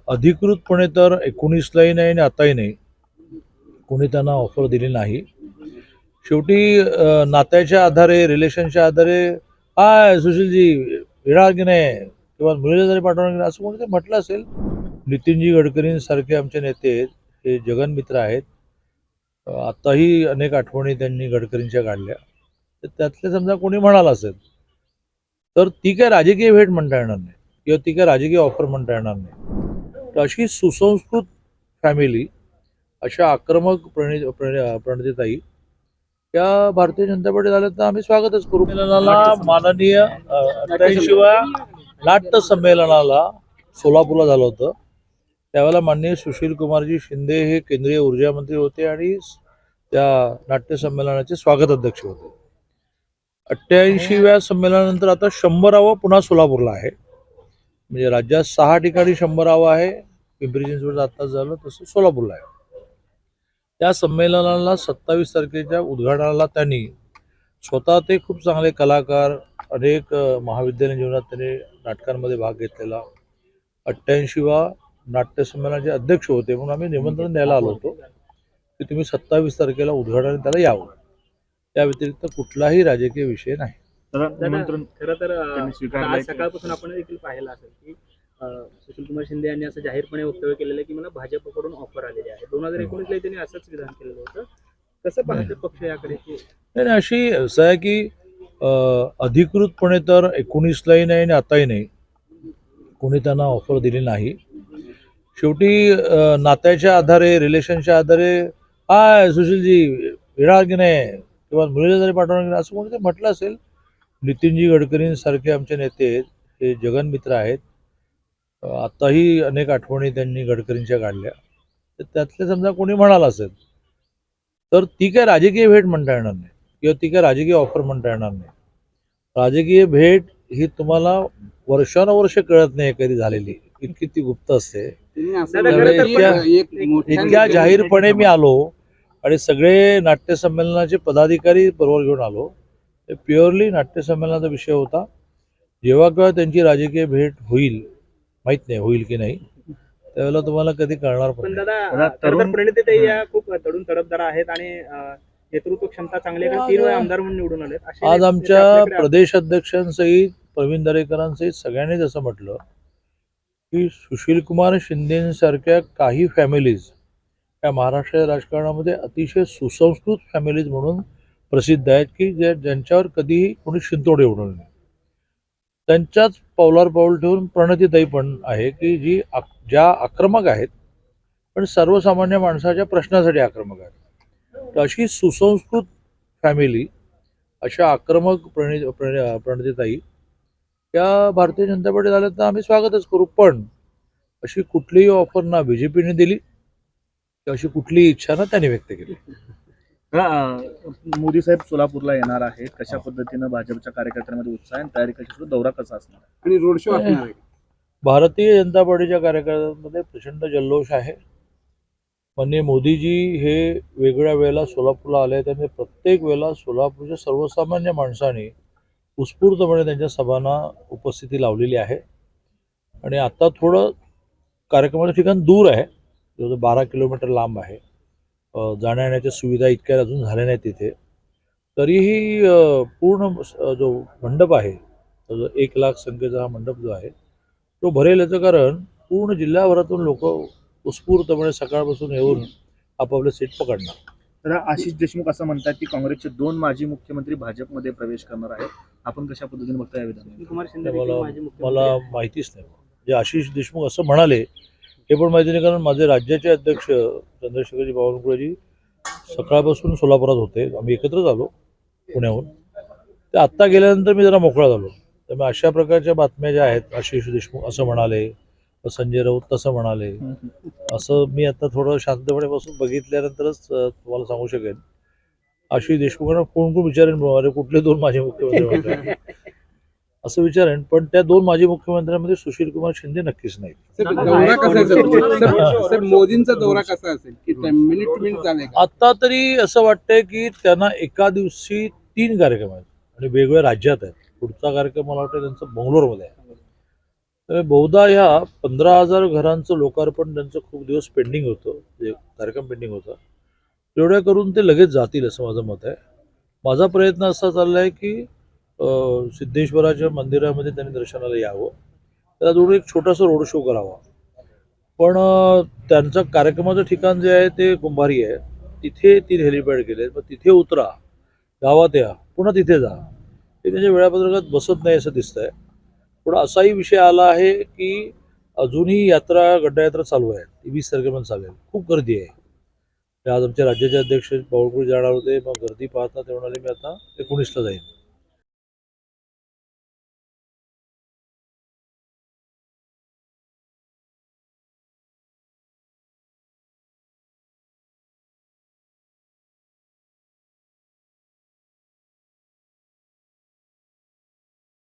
अधिकृतपणे तर 19लाही नाही आणि आताही नाही कोणी त्यांना ऑफर दिली नाही. शेवटी नात्याच्या आधारे, रिलेशनच्या आधारे, हाय सुशीलजी येणार की नाही किंवा मुलीला जरी पाठवणार की नाही असं कोणीतरी म्हटलं असेल. नितीनजी गडकरींसारखे आमचे नेते आहेत, हे जगनमित्र आहेत. आताही अनेक आठवणी त्यांनी गडकरींच्या काढल्या. तर त्यातले समजा कोणी म्हणाला असेल तर ती काय राजकीय भेट म्हणता येणार नाही किंवा ती काय राजकीय ऑफर म्हणता येणार नाही. तर अशी सुसंस्कृत फॅमिली, अशा आक्रमक प्रणितीताई त्या भारतीय जनता पार्टीत आल्या तर आम्ही स्वागतच करू. संमेलनाला माननीय 88व्या नाट्य संमेलनाला सोलापूरला झालं होतं. त्यावेळेला माननीय सुशील कुमारजी शिंदे हे केंद्रीय ऊर्जा मंत्री होते आणि त्या नाट्य संमेलनाचे स्वागत अध्यक्ष होते. 88व्या संमेलनानंतर आता 100वा पुन्हा सोलापूरला आहे. म्हणजे राज्यात 6 ठिकाणी 100वा आहे. पिंपरी चिंचवड आत्ताच झालं, तसं सोलापूरला आहे. त्या संमेलनाला 27 तारखेच्या उद्घाटनाला त्यांनी स्वतः, ते खूप चांगले कलाकार, अनेक महाविद्यालयीन जीवनात त्यांनी नाटकांमध्ये भाग घेतलेला, 88वा नाट्य संमेलनाचे अध्यक्ष होते. म्हणून आम्ही निमंत्रण द्यायला आलो होतो की तुम्ही 27 तारखेला उद्घाटन त्याला यावं. त्या व्यतिरिक्त कुठलाही राजकीय विषय नाही. खरं तर आज सकाळपासून आपण देखील पाहिलं असेल की सुशील कुमार शिंदे यांनी असं जाहीरपणे वक्तव्य केलेलं आहे की मला भाजपकडून ऑफर आलेली आहे. 2019ला त्यांनी असंच विधान केलेलं होतं. कसं पाहते पक्ष याकडे? नाही, अशी असं आहे की अधिकृतपणे तर 19लाही नाही आणि आताही नाही कोणी त्यांना ऑफर दिली नाही. शेवटी नात्याच्या आधारे, रिलेशनच्या आधारे, हाय सुशीलजी येणार की नाही किंवा मुलीला जरी पाठवणार की नाही असं कोणीतरी म्हटलं असेल. नितीनजी गडकरींसारखे आमचे नेते आहेत, हे जगनमित्र आहेत. आताही अनेक आठवणी त्यांनी गडकरींच्या काढल्या. तर त्यातले समजा कोणी म्हणाला असेल तर ती काय राजकीय भेट म्हणता येणार नाही किंवा ती काय राजकीय ऑफर म्हणता येणार नाही. राजकीय भेट ही तुम्हाला वर्षानुवर्ष कळत नाही कधी झालेली, इतकी ती गुप्त असते. इतक्या जाहीरपणे मी आलो आणि सगळे नाट्य संमेलनाचे पदाधिकारी बरोबर घेऊन आलो. ते प्युअरली नाट्य संमेलनाचा विषय होता. जेव्हा केव्हा त्यांची राजकीय भेट होईल, माहित नाही होईल की नाही, त्यावेळेला तुम्हाला कधी कळणार पण पण नाही. दादा, तरुण प्रणितीताई या खूप तरुण तडफदार आहेत आणि नेतृत्व क्षमता चांगली आहे. 3 वेळा आमदार म्हणून निवडून आले. आज आमच्या प्रदेश अध्यक्षांसहित, प्रवीण दरेकरांसहित सगळ्यांनीच असं म्हटलं की सुशील कुमार शिंदेसारख्या काही फॅमिलीज या महाराष्ट्राच्या राजकारणामध्ये अतिशय सुसंस्कृत फॅमिलीज म्हणून प्रसिद्ध आहेत की ज्यांच्यावर कधीही कोणी शिंतोडे उडवले नाही. त्यांच्याच पावलावर पाऊल ठेवून प्रणितीताई पण आहे की ज्या आक्रमक आहेत पण सर्वसामान्य माणसाच्या प्रश्नासाठी आक्रमक आहेत. तर अशी सुसंस्कृत फॅमिली, अशा आक्रमक प्रणितीताई त्या भारतीय जनता पार्टीत आल्या तर आम्ही स्वागतच करू. पण अशी कुठलीही ऑफर ना बीजेपीने दिली किंवा अशी कुठलीही इच्छा ना त्यांनी व्यक्त केली. मोदी साहेब सोलापूरला येणार आहेत. कशा पद्धतीनं भाजपच्या कार्यकर्त्यांमध्ये उत्साह आणि तयारी कशी सुरू, दौरा कसा असणार आणि रोड शो असणार आहे? भारतीय जनता पार्टीच्या कार्यकर्त्यांमध्ये प्रचंड जल्लोष आहे. माननीय मोदीजी हे वेगळ्या वेळेला सोलापूरला आले, त्यांनी प्रत्येक वेळेला सोलापूरच्या सर्वसामान्य माणसांनी उत्स्फूर्तपणे त्यांच्या सभांना उपस्थिती लावलेली आहे. आणि आता थोडं कार्यक्रमाचं ठिकाण दूर आहे, जवळजवळ 12 किलोमीटर लांब आहे. जाण्या येण्याच्या सुविधा इतक्या अजून झाल्या नाहीत तिथे. तरीही पूर्ण जो मंडप आहे, जो 1 लाख संख्येचा हा मंडप जो आहे तो भरेल. याचं कारण पूर्ण जिल्ह्याभरातून लोक उत्स्फूर्तपणे सकाळपासून येऊन आपापले सीट पकडणार. तर आशिष देशमुख असं म्हणतात की काँग्रेसचे 2 माजी मुख्यमंत्री भाजपमध्ये प्रवेश करणार आहेत. आपण कशा पद्धतीने बघता या विधान? कुमार शिंदे मला माहितीच नाही. जे आशिष देशमुख असं म्हणाले हे पण माहिती नाही, कारण माझे राज्याचे अध्यक्ष चंद्रशेखरजी बावनकुळेजी सकाळपासून सोलापुरात होते. आम्ही एकत्रच आलो पुण्याहून. ते आत्ता गेल्यानंतर मी जरा मोकळा झालो. त्यामुळे अशा प्रकारच्या बातम्या ज्या आहेत, आशिष देशमुख असं म्हणाले, संजय राऊत तसं म्हणाले, असं मी आता थोडं शांतपणे बसून बघितल्यानंतरच तुम्हाला सांगू शकेन. आशिष देशमुखांना फोन करून विचारेन, अरे कुठले 2 माजी मुख्यमंत्री असं विचारेन. पण त्या 2 माजी मुख्यमंत्र्यांमध्ये सुशील कुमार शिंदे नक्कीच नाही. मोदींचा दौरा कसा असेल की मिनिट टू मिनिट चालेल? आता तरी असं वाटतंय की त्यांना एका दिवशी 3 कार्यक्रम आहेत आणि वेगवेगळ्या राज्यात आहेत. पुढचा कार्यक्रम मला वाटतं त्यांचा बंगलोरमध्ये आहे. बहुधा ह्या 15,000 घरांचं लोकार्पण त्यांचं खूप दिवस पेंडिंग होतं, जे कार्यक्रम पेंडिंग होता. तेवढ्या करून ते लगेच जातील असं माझं मत आहे. माझा प्रयत्न असा चालला आहे की सिद्धेश्वराच्या मंदिरामध्ये त्यांनी दर्शनाला यावं. त्याला जोडून एक छोटासा रोड शो करावा. पण त्यांचं कार्यक्रमाचं ठिकाण जे आहे ते कुंभारी आहे. तिथे 3 हेलिपॅड केले. मग तिथे उतरा, गावात या, पुन्हा तिथे जा. हे त्यांच्या वेळापत्रकात बसत नाही असं दिसतंय. पण असाही विषय आला आहे की अजूनही यात्रा, गड्डायात्रा चालू आहे. ती 20 तारखेपर्यंत चालेल. खूप गर्दी आहे. ते आज आमचे राज्याचे अध्यक्ष बावळकुळे जाणार होते. मग गर्दी पाहता ते म्हणाले मी आता 19ला जाईन.